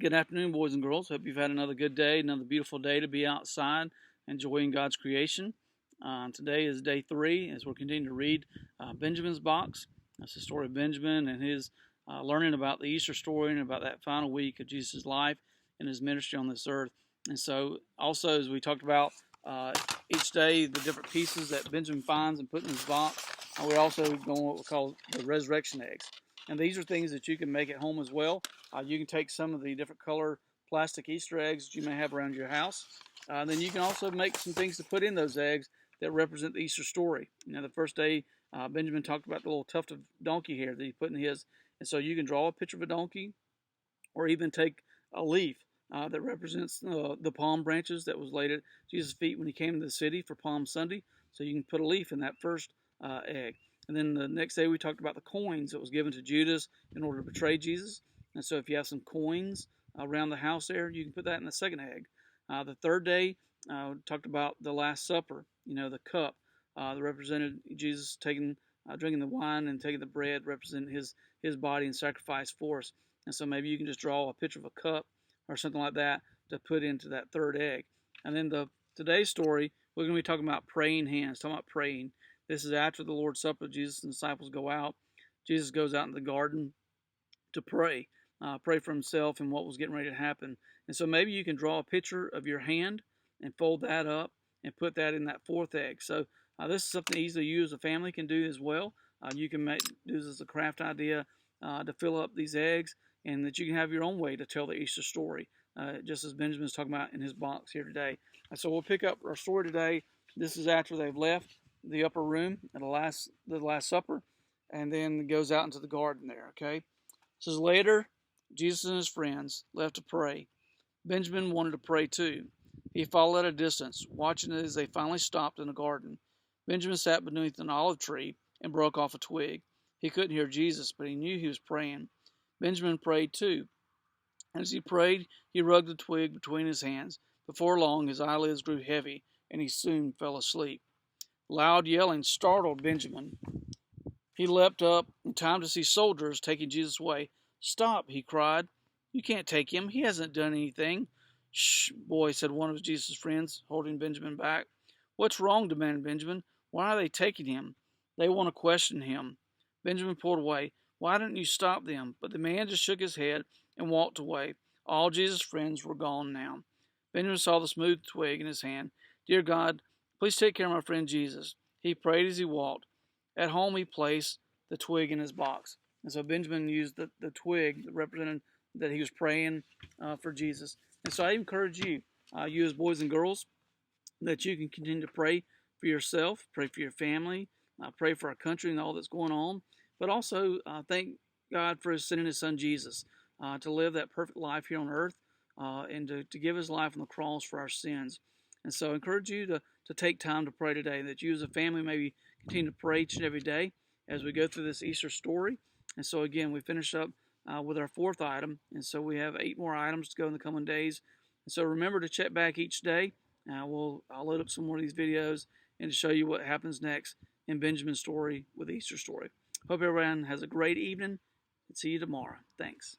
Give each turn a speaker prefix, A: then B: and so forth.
A: Good afternoon, boys and girls. Hope you've had another good day, another beautiful day to be outside enjoying God's creation. Today is day 3 as we're continuing to read Benjamin's box. That's the story of Benjamin and his learning about the Easter story and about that final week of Jesus' life and his ministry on this earth. And so, also, as we talked about each day, the different pieces that Benjamin finds and put in his box, we're also going what we call the resurrection eggs. And these are things that you can make at home as well. You can take some of the different color plastic Easter eggs that you may have around your house. Then you can also make some things to put in those eggs that represent the Easter story. The first day, Benjamin talked about the little tuft of donkey hair that he put in his. And so you can draw a picture of a donkey or even take a leaf that represents the palm branches that was laid at Jesus' feet when he came to the city for Palm Sunday. So you can put a leaf in that first egg. And then the next day we talked about the coins that was given to Judas in order to betray Jesus. And so if you have some coins around the house there, you can put that in the second egg. The third day we talked about the Last Supper, the cup that represented Jesus taking, drinking the wine and taking the bread, representing his body and sacrifice for us. And so maybe you can just draw a picture of a cup or something like that to put into that third egg. And then today's story, we're going to be talking about praying hands, talking about praying. This is after the Lord's Supper. Jesus and the disciples go out. Jesus goes out in the garden to pray, pray for himself and what was getting ready to happen. And so maybe you can draw a picture of your hand and fold that up and put that in that fourth egg. So this is something easily you as a family can do as well. You can do this as a craft idea to fill up these eggs, and that you can have your own way to tell the Easter story, just as Benjamin's talking about in his box here today. So we'll pick up our story today. This is after they've left the upper room at the Last Supper, and then goes out into the garden there, okay? It says, later, Jesus and his friends left to pray. Benjamin wanted to pray too. He followed at a distance, watching as they finally stopped in the garden. Benjamin sat beneath an olive tree and broke off a twig. He couldn't hear Jesus, but he knew he was praying. Benjamin prayed too. As he prayed, he rubbed the twig between his hands. Before long, his eyelids grew heavy, and he soon fell asleep. Loud yelling startled Benjamin. He leapt up in time to see soldiers taking Jesus away. Stop, he cried. You can't take him. He hasn't done anything. Shh, boy, said one of Jesus' friends, holding Benjamin back. What's wrong? Demanded Benjamin. Why are they taking him? They want to question him. Benjamin pulled away. Why didn't you stop them? But the man just shook his head and walked away. All Jesus' friends were gone now. Benjamin saw the smooth twig in his hand. Dear God, please take care of my friend Jesus. He prayed as he walked. At home, he placed the twig in his box. And so Benjamin used the twig that represented that he was praying for Jesus. And so I encourage you, you as boys and girls, that you can continue to pray for yourself, pray for your family, pray for our country and all that's going on, but also thank God for sending his son Jesus to live that perfect life here on earth and to give his life on the cross for our sins. And so I encourage you to take time to pray today, that you as a family maybe continue to pray each and every day as we go through this Easter story. And so again, we finish up with our fourth item, and so we have 8 more items to go in the coming days. And so remember to check back each day. I'll load up some more of these videos and to show you what happens next in Benjamin's story with the Easter story. Hope everyone has a great evening, and see you tomorrow. Thanks.